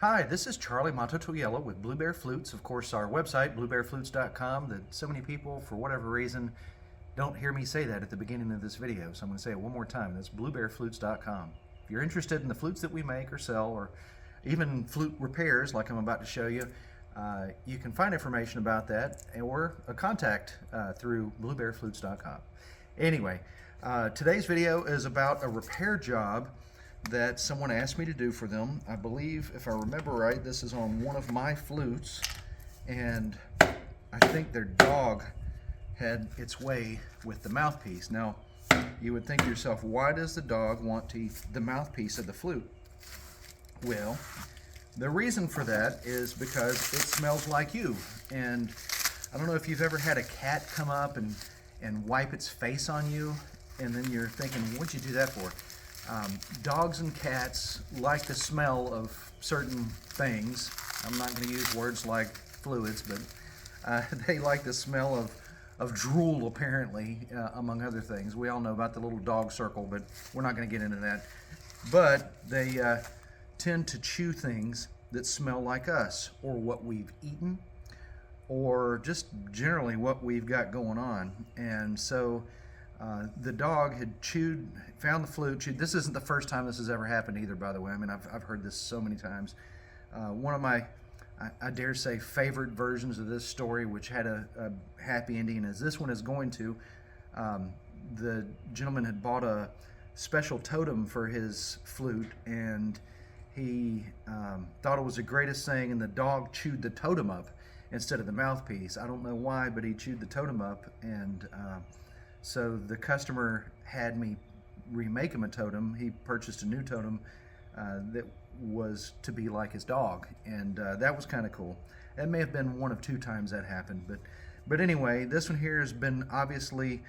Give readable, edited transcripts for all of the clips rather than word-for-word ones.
Hi, this is Charlie Mato-Toyela with Blue Bear Flutes. Of course, our website, bluebearflutes.com, that so many people, for whatever reason, don't hear me say that at the beginning of this video. So I'm going to say it one more time. That's bluebearflutes.com. If you're interested in the flutes that we make or sell, or even flute repairs like I'm about to show you, you can find information about that or a contact through bluebearflutes.com. Anyway, today's video is about a repair job that someone asked me to do for them. I believe, if I remember right, this is on one of my flutes, and I think their dog had its way with the mouthpiece. Now, you would think to yourself, why does the dog want to eat the mouthpiece of the flute? Well, the reason for that is because it smells like you. And I don't know if you've ever had a cat come up and wipe its face on you, and then you're thinking, what'd you do that for? Dogs and cats like the smell of certain things. I'm not going to use words like fluids, but they like the smell of drool, apparently, among other things. We all know about the little dog circle, but we're not going to get into that. But they tend to chew things that smell like us, or what we've eaten, or just generally what we've got going on. And so the dog had found the flute, chewed. This isn't the first time this has ever happened either, by the way. I mean, I've heard this so many times. One of my, I dare say, favorite versions of this story, which had a happy ending, as this one is going to. The gentleman had bought a special totem for his flute, and he thought it was the greatest thing, and the dog chewed the totem up instead of the mouthpiece. I don't know why, but he chewed the totem up, and so the customer had me remake him a totem. He purchased a new totem that was to be like his dog, and that was kind of cool. That may have been one of two times that happened, but anyway, this one here has been obviously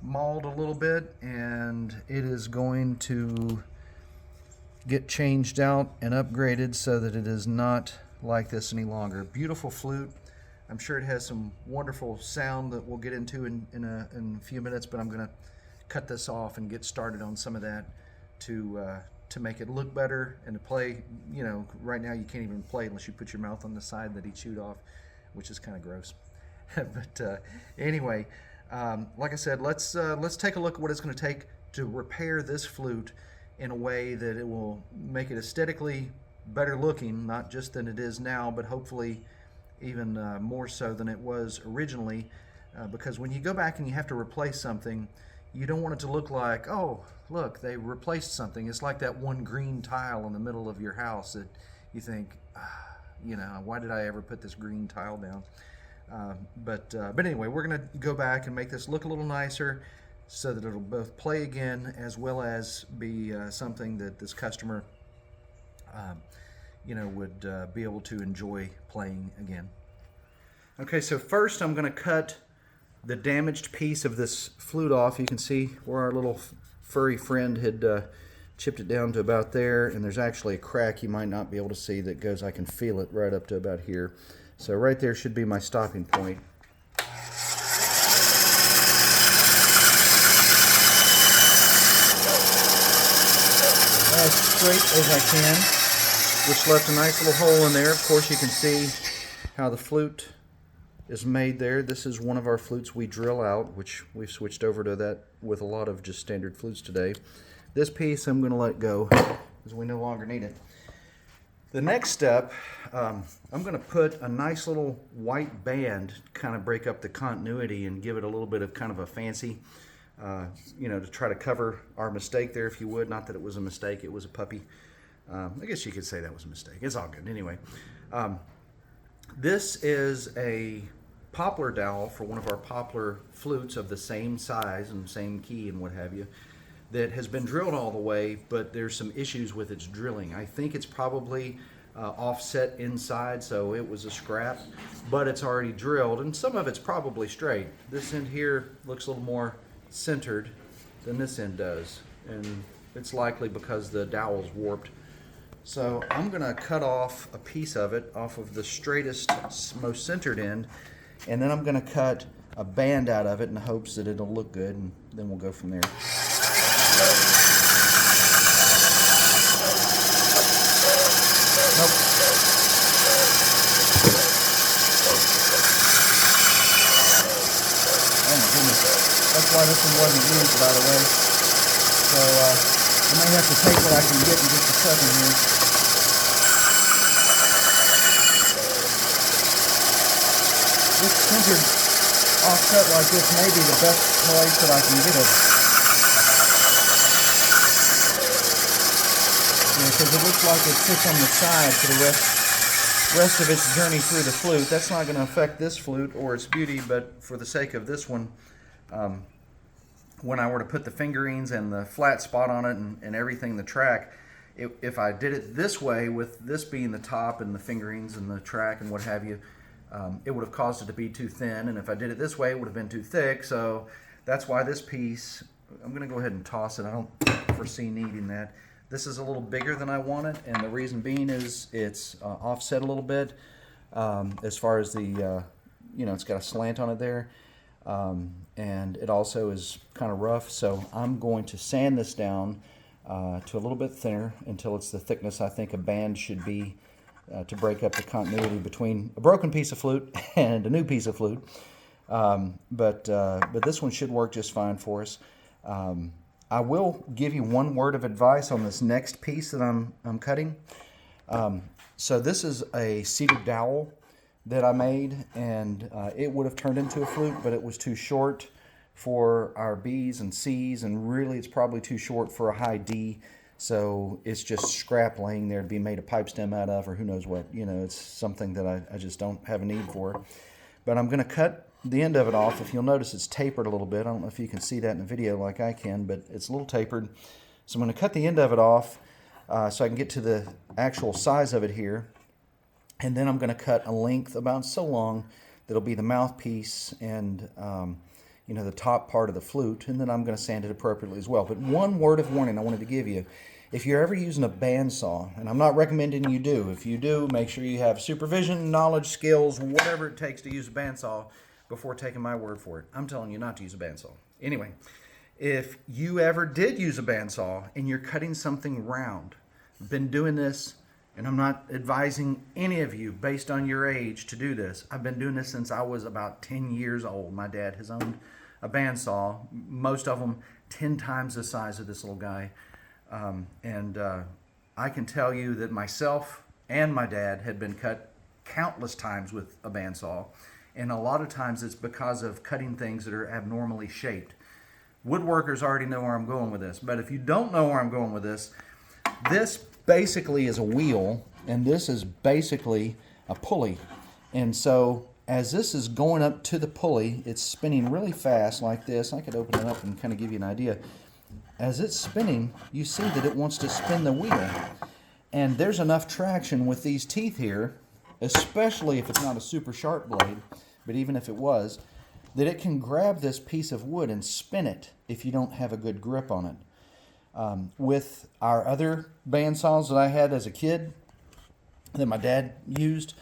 mauled a little bit, and it is going to get changed out and upgraded so that it is not like this any longer. Beautiful flute. I'm sure it has some wonderful sound that we'll get into in a few minutes, but I'm going to cut this off and get started on some of that to make it look better and to play. You know, right now you can't even play unless you put your mouth on the side that he chewed off, which is kind of gross. But anyway, like I said, let's take a look at what it's going to take to repair this flute in a way that it will make it aesthetically better looking, not just than it is now, but hopefully even more so than it was originally, because when you go back and you have to replace something, you don't want it to look like, oh, look, they replaced something. It's like that one green tile in the middle of your house that you think, you know, why did I ever put this green tile down? But anyway, we're going to go back and make this look a little nicer so that it'll both play again as well as be something that this customer you know, would be able to enjoy playing again. Okay, so first I'm going to cut the damaged piece of this flute off. You can see where our little furry friend had chipped it down to about there, and there's actually a crack you might not be able to see that goes, I can feel it right up to about here. So right there should be my stopping point. As straight as I can, which left a nice little hole in there. Of course, you can see how the flute is made there. This is one of our flutes we drill out, which we've switched over to that with a lot of just standard flutes today. This piece I'm going to let go because we no longer need it. The next step, I'm going to put a nice little white band to kind of break up the continuity and give it a little bit of kind of a fancy, you know, to try to cover our mistake there, if you would. Not that it was a mistake, it was a puppy. I guess you could say that was a mistake. It's all good. Anyway, this is a poplar dowel for one of our poplar flutes of the same size and same key and what have you, that has been drilled all the way, but there's some issues with its drilling. I think it's probably offset inside, so it was a scrap, but it's already drilled, and some of it's probably straight. This end here looks a little more centered than this end does, and it's likely because the dowel's warped. So I'm going to cut off a piece of it off of the straightest, most centered end, and then I'm going to cut a band out of it in the hopes that it'll look good, and then we'll go from there. why this one wasn't used, by the way. So I may have to take what I can get in just a second here. This centered offset like this may be the best place that I can get it. Because it looks like it sits on the side for the rest of its journey through the flute. That's not going to affect this flute or its beauty, but for the sake of this one, when I were to put the fingerings and the flat spot on it and everything, the track, if I did it this way, with this being the top and the fingerings and the track and what have you, it would have caused it to be too thin, and if I did it this way, it would have been too thick. So that's why this piece, I'm going to go ahead and toss it. I don't foresee needing that. This is a little bigger than I wanted, and the reason being is it's offset a little bit as far as the, it's got a slant on it there, and it also is kind of rough. So I'm going to sand this down to a little bit thinner until it's the thickness I think a band should be to break up the continuity between a broken piece of flute and a new piece of flute. But this one should work just fine for us. I will give you one word of advice on this next piece that I'm cutting. So this is a cedar dowel that I made, and it would have turned into a flute, but it was too short for our B's and C's, and really it's probably too short for a high D. So it's just scrap laying there to be made a pipe stem out of, or who knows what. It's something that I just don't have a need for. But I'm going to cut the end of it off. If you'll notice, it's tapered a little bit. I don't know if you can see that in the video like I can, but it's a little tapered. So I'm going to cut the end of it off so I can get to the actual size of it here. And then I'm going to cut a length about so long that'll be the mouthpiece and the top part of the flute, and then I'm going to sand it appropriately as well. But one word of warning I wanted to give you. If you're ever using a bandsaw, and I'm not recommending you do, if you do, make sure you have supervision, knowledge, skills, whatever it takes to use a bandsaw before taking my word for it. I'm telling you not to use a bandsaw. Anyway, if you ever did use a bandsaw and you're cutting something round, I've been doing this, and I'm not advising any of you based on your age to do this. I've been doing this since I was about 10 years old. My dad has owned a bandsaw, most of them 10 times the size of this little guy. I can tell you that myself and my dad had been cut countless times with a bandsaw, and a lot of times it's because of cutting things that are abnormally shaped. Woodworkers already know where I'm going with this, but if you don't know where I'm going with this basically is a wheel, and this is basically a pulley. And so as this is going up to the pulley, it's spinning really fast like this. I could open it up and kind of give you an idea. As it's spinning, you see that it wants to spin the wheel. And there's enough traction with these teeth here, especially if it's not a super sharp blade, but even if it was, that it can grab this piece of wood and spin it if you don't have a good grip on it. With our other bandsaws that I had as a kid that my dad used,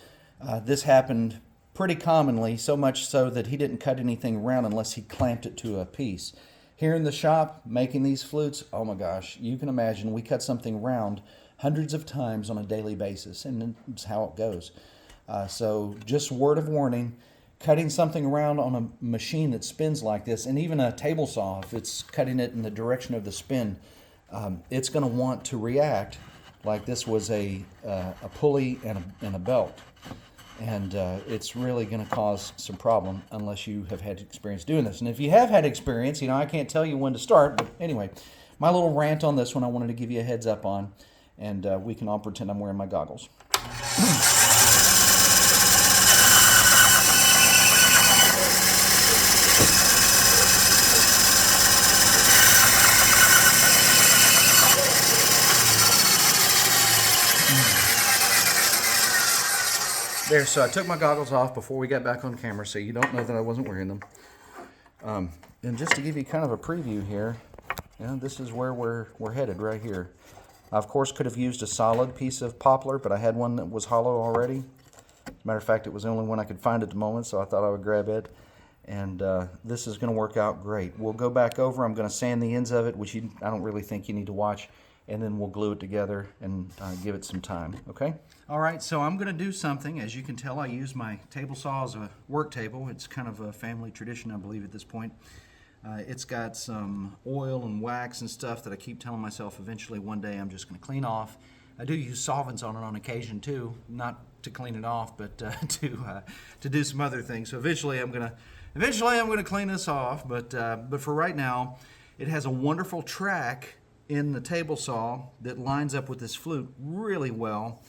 this happened pretty commonly, so much so that he didn't cut anything round unless he clamped it to a piece. Here in the shop, making these flutes, oh my gosh, you can imagine we cut something round hundreds of times on a daily basis, and that's how it goes. So just word of warning, cutting something around on a machine that spins like this, and even a table saw, if it's cutting it in the direction of the spin, it's going to want to react like this was a pulley and a belt. And it's really going to cause some problem unless you have had experience doing this. And if you have had experience, I can't tell you when to start. But anyway, my little rant on this one I wanted to give you a heads up on. And we can all pretend I'm wearing my goggles. There, so I took my goggles off before we got back on camera, so you don't know that I wasn't wearing them. And just to give you kind of a preview here, this is where we're headed right here. I, of course, could have used a solid piece of poplar, but I had one that was hollow already. As a matter of fact, it was the only one I could find at the moment, so I thought I would grab it. And this is going to work out great. We'll go back over. I'm going to sand the ends of it, which I don't really think you need to watch. And then we'll glue it together and give it some time, okay? All right, so I'm going to do something. As you can tell, I use my table saw as a work table. It's kind of a family tradition, I believe, at this point. It's got some oil and wax and stuff that I keep telling myself eventually one day I'm just going to clean off. I do use solvents on it on occasion too, not to clean it off, but to do some other things. So eventually I'm gonna clean this off. But for right now, it has a wonderful track in the table saw that lines up with this flute really well,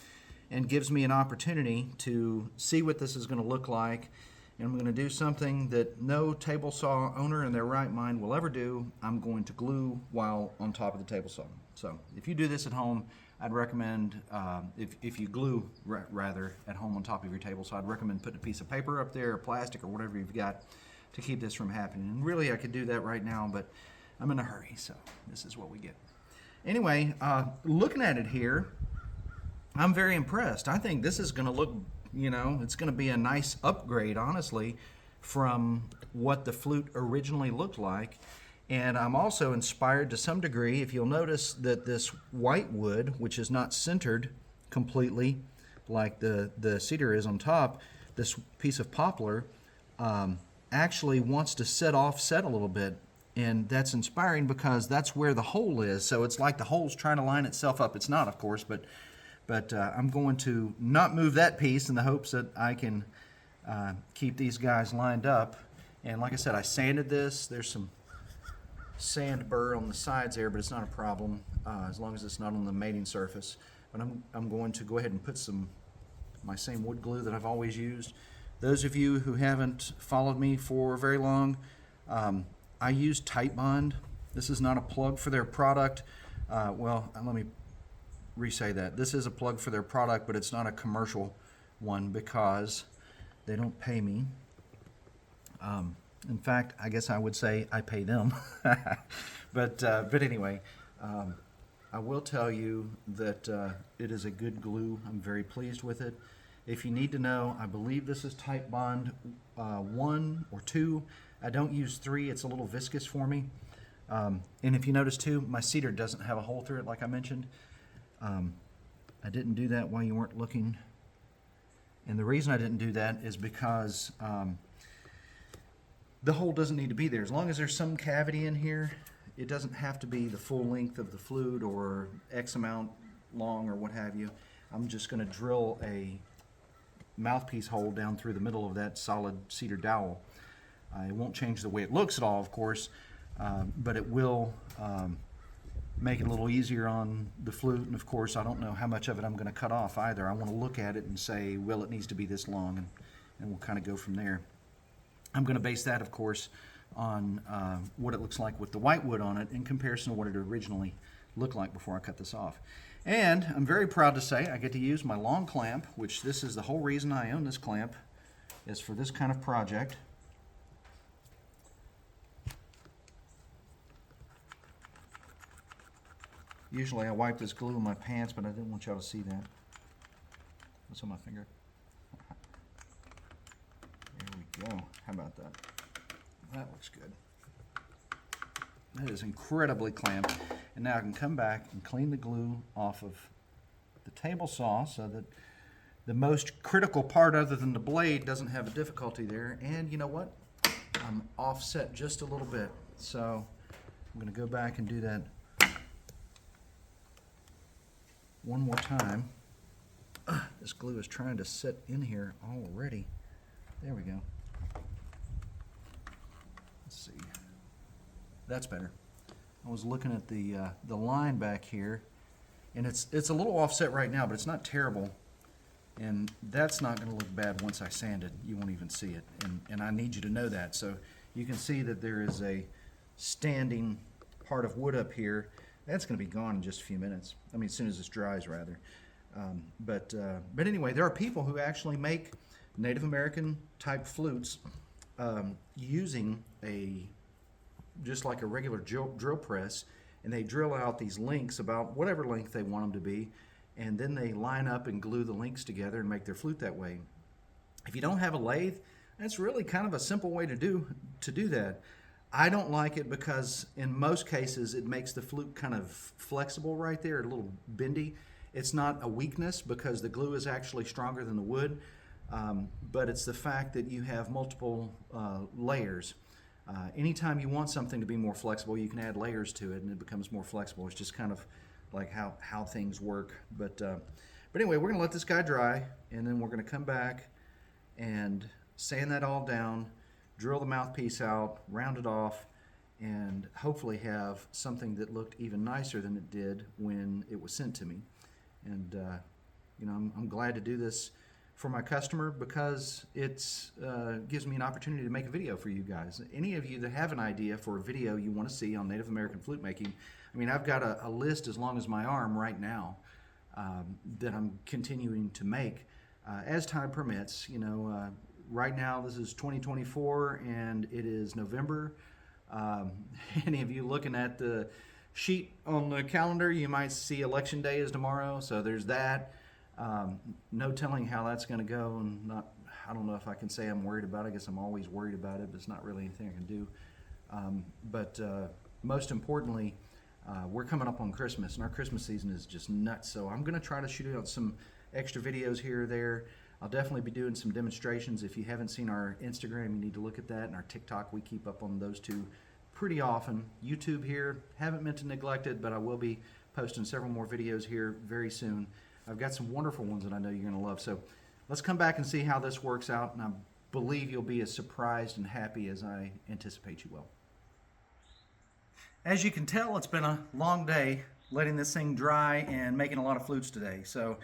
and gives me an opportunity to see what this is going to look like. And I'm going to do something that no table saw owner in their right mind will ever do. I'm going to glue while on top of the table saw. So if you do this at home, I'd recommend, if you glue rather at home on top of your table saw, I'd recommend putting a piece of paper up there or plastic or whatever you've got to keep this from happening. And really I could do that right now, but I'm in a hurry, so this is what we get. Anyway, looking at it here, I'm very impressed. I think this is going to look, it's going to be a nice upgrade, honestly, from what the flute originally looked like. And I'm also inspired to some degree, if you'll notice that this white wood, which is not centered completely like the cedar is on top, this piece of poplar actually wants to set a little bit. And that's inspiring because that's where the hole is. So it's like the hole's trying to line itself up. It's not, of course, but I'm going to not move that piece in the hopes that I can keep these guys lined up. And like I said, I sanded this. There's some sand burr on the sides there, but it's not a problem as long as it's not on the mating surface. But I'm going to go ahead and put my same wood glue that I've always used. Those of you who haven't followed me for very long, I use Titebond. This is not a plug for their product. Well, let me re-say that. This is a plug for their product, but it's not a commercial one because they don't pay me. In fact, I guess I would say I pay them. But anyway, I will tell you that it is a good glue. I'm very pleased with it. If you need to know, I believe this is Titebond 1 or 2. I don't use 3. It's a little viscous for me. And if you notice too, my cedar doesn't have a hole through it like I mentioned. I didn't do that while you weren't looking. And the reason I didn't do that is because the hole doesn't need to be there. As long as there's some cavity in here, it doesn't have to be the full length of the flute or X amount long or what have you. I'm just going to drill a mouthpiece hole down through the middle of that solid cedar dowel. It won't change the way it looks at all, of course, but it will make it a little easier on the flute. And of course, I don't know how much of it I'm going to cut off either. I want to look at it and say, well, it needs to be this long, and we'll kind of go from there. I'm going to base that, of course, on what it looks like with the white wood on it in comparison to what it originally looked like before I cut this off. And I'm very proud to say I get to use my long clamp, which this is the whole reason I own this clamp, is for this kind of project. Usually I wipe this glue in my pants, but I didn't want y'all to see that. What's on my finger? There we go. How about that? That looks good. That is incredibly clamped. And now I can come back and clean the glue off of the table saw so that the most critical part other than the blade doesn't have a difficulty there. And you know what? I'm offset just a little bit. So I'm going to go back and do that one more time. This glue is trying to sit in here already. There we go. Let's see. That's better. I was looking at the line back here, and it's a little offset right now, but it's not terrible. And that's not going to look bad once I sand it. You won't even see it. And I need you to know that. So you can see that there is a standing part of wood up here. That's going to be gone in just a few minutes. I mean, as soon as this dries, rather. But anyway, there are people who actually make Native American type flutes using just like a regular drill press, and they drill out these links about whatever length they want them to be, and then they line up and glue the links together and make their flute that way. If you don't have a lathe, that's really kind of a simple way to do that. I don't like it because in most cases it makes the flute kind of flexible right there, a little bendy. It's not a weakness because the glue is actually stronger than the wood, but it's the fact that you have multiple layers. Anytime you want something to be more flexible, you can add layers to it and it becomes more flexible. It's just kind of like how things work. But anyway, we're gonna let this guy dry, and then we're gonna come back and sand that all down, drill the mouthpiece out, round it off, and hopefully have something that looked even nicer than it did when it was sent to me. And you know, I'm glad to do this for my customer because it gives me an opportunity to make a video for you guys. Any of you that have an idea for a video you want to see on Native American flute making, I mean, I've got a list as long as my arm right now that I'm continuing to make as time permits. You know, right now this is 2024 and it is November. Any of you looking at the sheet on the calendar, you might see Election Day is tomorrow, so there's that. No telling how that's going to go, and I don't know if I can say I'm worried about it. I guess I'm always worried about it, but it's not really anything I can do. But most importantly, we're coming up on Christmas, and our Christmas season is just nuts. So I'm going to try to shoot out some extra videos here or there. I'll definitely be doing some demonstrations. If you haven't seen our Instagram, you need to look at that, and our TikTok, we keep up on those two pretty often. YouTube here, haven't meant to neglect it, but I will be posting several more videos here very soon. I've got some wonderful ones that I know you're going to love. So let's come back and see how this works out, and I believe you'll be as surprised and happy as I anticipate you will. As you can tell, it's been a long day letting this thing dry and making a lot of flutes today. So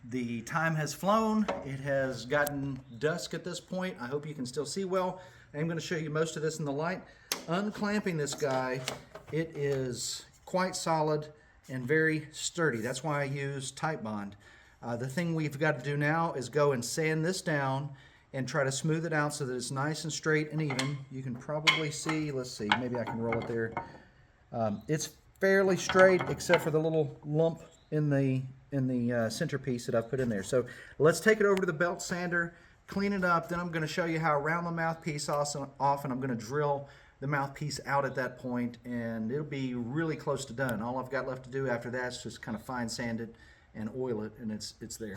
the time has flown. It has gotten dusk at this point. I hope you can still see well. I'm going to show you most of this in the light. Unclamping this guy, it is quite solid and very sturdy. That's why I use Type Bond. The thing we've got to do now is go and sand this down and try to smooth it out so that it's nice and straight and even. You can probably see, let's see, maybe I can roll it there. It's fairly straight except for the little lump in the centerpiece that I've put in there. So let's take it over to the belt sander, clean it up, then I'm going to show you how I round the mouthpiece off, and I'm going to drill the mouthpiece out at that point, and it'll be really close to done. All I've got left to do after that is just kind of fine sand it and oil it, and it's there.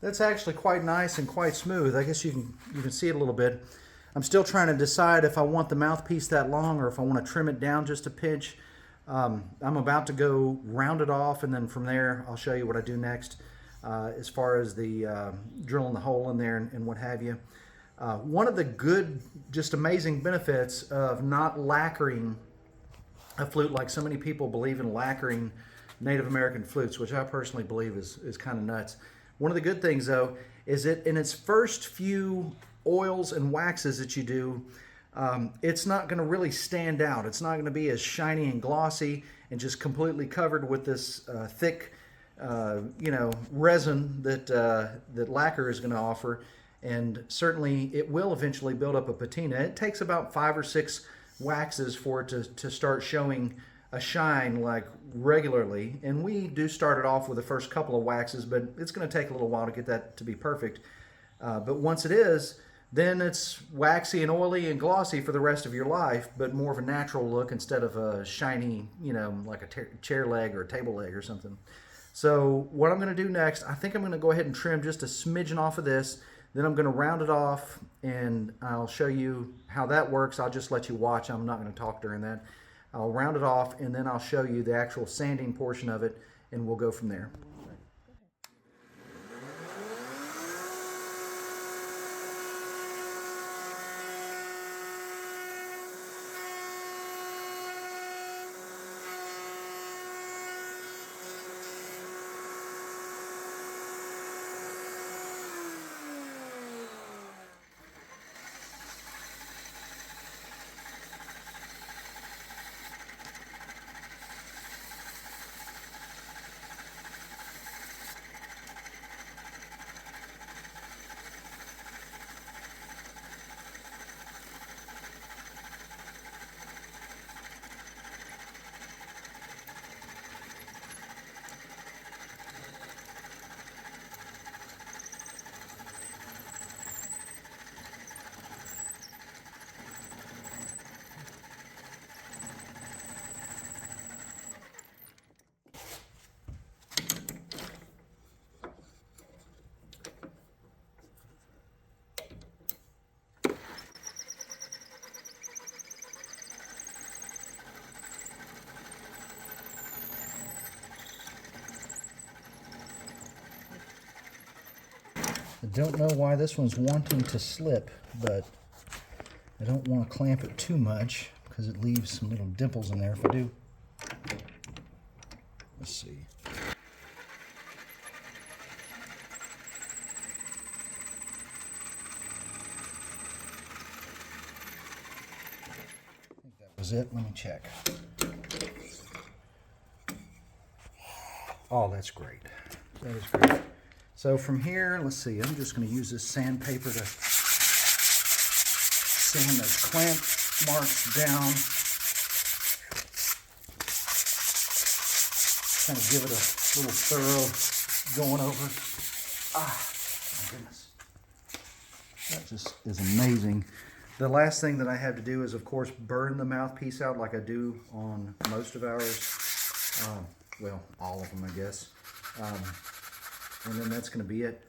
That's actually quite nice and quite smooth. I guess you can see it a little bit. I'm still trying to decide if I want the mouthpiece that long or if I want to trim it down just a pinch. I'm about to go round it off, and then from there I'll show you what I do next as far as the drilling the hole in there and what have you. One of the good, just amazing benefits of not lacquering a flute like so many people believe in lacquering Native American flutes, which I personally believe is kind of nuts. One of the good things, though, is that in its first few oils and waxes that you do, it's not going to really stand out. It's not going to be as shiny and glossy and just completely covered with this thick, resin that lacquer is going to offer. And certainly, it will eventually build up a patina. It takes about 5 or 6 waxes for it to start showing a shine like regularly, and we do start it off with the first couple of waxes, but it's going to take a little while to get that to be perfect. But once it is, then it's waxy and oily and glossy for the rest of your life, but more of a natural look instead of a shiny, like a chair leg or a table leg or something. So what I'm going to do next, I think I'm going to go ahead and trim just a smidgen off of this. Then I'm going to round it off, and I'll show you how that works. I'll just let you watch. I'm not going to talk during that. I'll round it off, and then I'll show you the actual sanding portion of it, and we'll go from there. don't know why this one's wanting to slip, but I don't want to clamp it too much because it leaves some little dimples in there if I do. Let's see. I think that was it. Let me check. Oh, that's great. That is great. So from here, let's see, I'm just going to use this sandpaper to sand those clamp marks down. Kind of give it a little thorough going over. Ah, my goodness. That just is amazing. The last thing that I have to do is, of course, burn the mouthpiece out like I do on most of ours. Well, all of them, I guess. And then that's going to be it.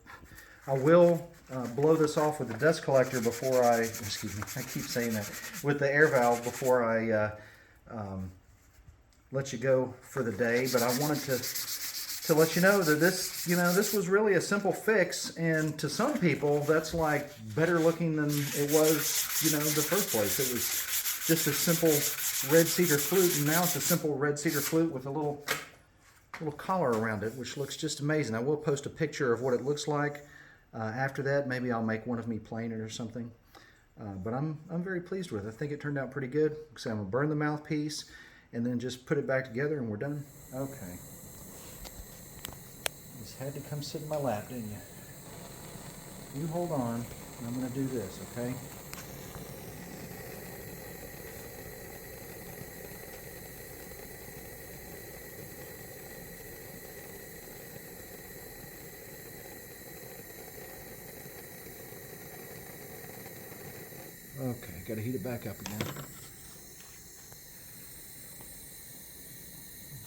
I will blow this off with the dust collector before I, excuse me, I keep saying that, with the air valve before I let you go for the day. But I wanted to let you know that this, this was really a simple fix, and to some people that's like better looking than it was, the first place. It was just a simple red cedar flute, and now it's a simple red cedar flute with a little collar around it, which looks just amazing. I will post a picture of what it looks like. After that, maybe I'll make one of me playing it or something. But I'm very pleased with it. I think it turned out pretty good. So I'm gonna burn the mouthpiece and then just put it back together and we're done. Okay. Just had to come sit in my lap, didn't you? You hold on, and I'm gonna do this, okay? Okay, got to heat it back up again.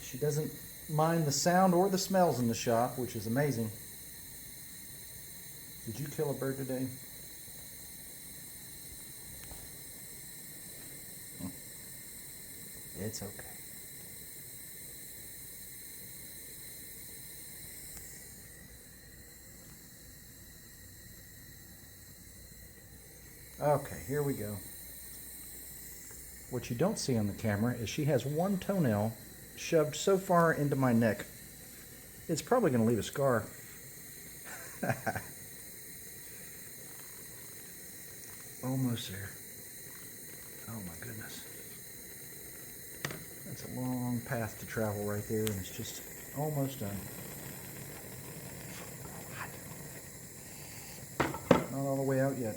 She doesn't mind the sound or the smells in the shop, which is amazing. Did you kill a bird today? It's okay. Okay, here we go. What you don't see on the camera is she has one toenail shoved so far into my neck. It's probably going to leave a scar. Almost there. Oh my goodness. That's a long path to travel right there, and it's just almost done. Not all the way out yet.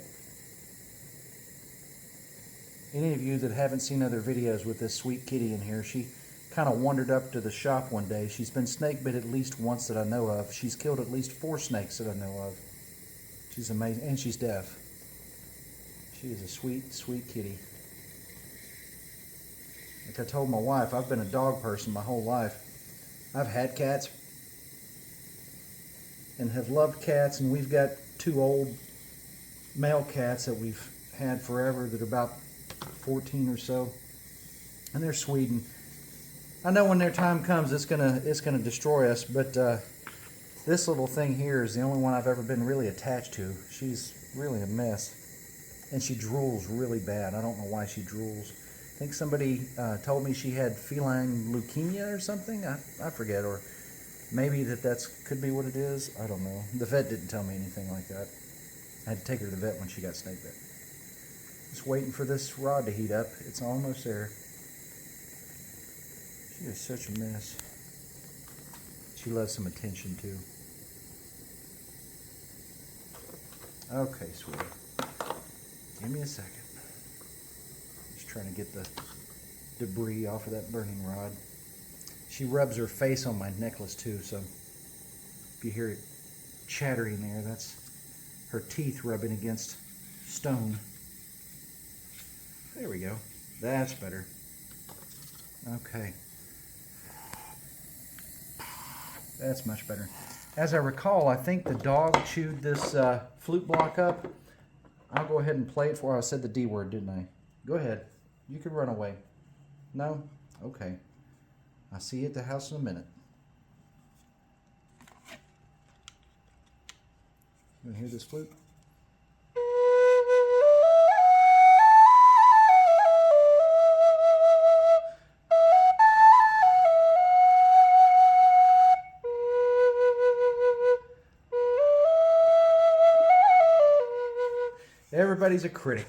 Any of you that haven't seen other videos with this sweet kitty in here, she kind of wandered up to the shop one day. She's been snake bit at least once that I know of. She's killed at least 4 snakes that I know of. She's amazing, and she's deaf. She is a sweet, sweet kitty. Like I told my wife, I've been a dog person my whole life. I've had cats and have loved cats, and we've got 2 old male cats that we've had forever that are about 14 or so, and they're sweet. And I know when their time comes, it's gonna destroy us. But this little thing here is the only one I've ever been really attached to. She's really a mess, and she drools really bad. I don't know why she drools. I think somebody told me she had feline leukemia or something. I forget, or maybe could be what it is. I don't know. The vet didn't tell me anything like that. I had to take her to the vet when she got snake bit. Just waiting for this rod to heat up. It's almost there. She is such a mess. She loves some attention too. Okay, sweetie. Give me a second. Just trying to get the debris off of that burning rod. She rubs her face on my necklace too, so if you hear it chattering there, that's her teeth rubbing against stone. There we go. That's better. Okay. That's much better. As I recall, I think the dog chewed this flute block up. I'll go ahead and play it for her. I said the D word, didn't I? Go ahead. You can run away. No? Okay. I'll see you at the house in a minute. You hear this flute? Everybody's a critic.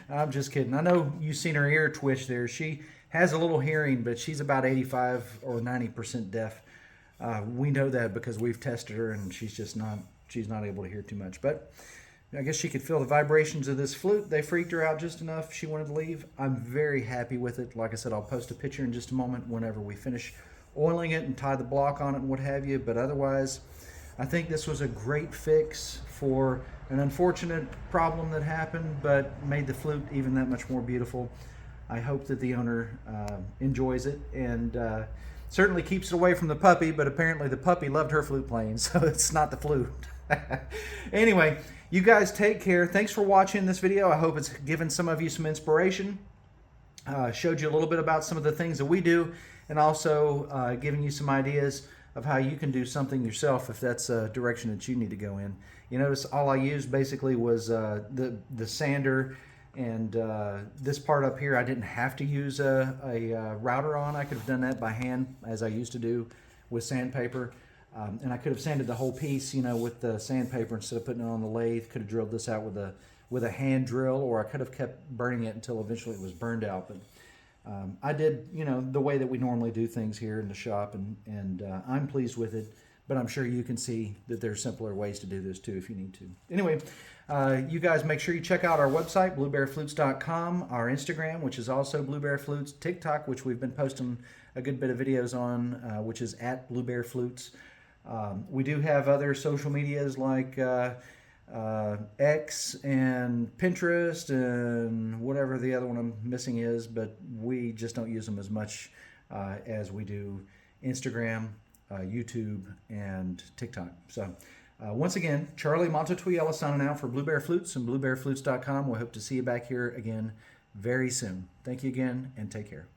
I'm just kidding. I know you've seen her ear twitch there. She has a little hearing, but she's about 85 or 90% deaf. We know that because we've tested her, and she's not able to hear too much. But I guess she could feel the vibrations of this flute. They freaked her out just enough. She wanted to leave. I'm very happy with it. Like I said, I'll post a picture in just a moment whenever we finish oiling it and tie the block on it and what have you. But otherwise, I think this was a great fix for an unfortunate problem that happened, but made the flute even that much more beautiful. I hope that the owner enjoys it and certainly keeps it away from the puppy, but apparently the puppy loved her flute playing, so it's not the flute. Anyway, you guys take care. Thanks for watching this video. I hope it's given some of you some inspiration. Showed you a little bit about some of the things that we do, and also giving you some ideas of how you can do something yourself if that's a direction that you need to go in. You notice all I used basically was the sander, and this part up here I didn't have to use a router on. I could have done that by hand as I used to do with sandpaper, and I could have sanded the whole piece, you know, with the sandpaper instead of putting it on the lathe. Could have drilled this out with a hand drill, or I could have kept burning it until eventually it was burned out. But I did, you know, the way that we normally do things here in the shop, and I'm pleased with it, but I'm sure you can see that there's simpler ways to do this too if you need to. Anyway, you guys make sure you check out our website, bluebearflutes.com, our Instagram, which is also bluebearflutes, TikTok, which we've been posting a good bit of videos on, which is at bluebearflutes. We do have other social medias like X and Pinterest and whatever the other one I'm missing is, but we just don't use them as much as we do Instagram, YouTube, and TikTok. So once again, Charlie Mato-Toyela signing out for Blue Bear Flutes and bluebearflutes.com. We hope to see you back here again very soon. Thank you again, and take care.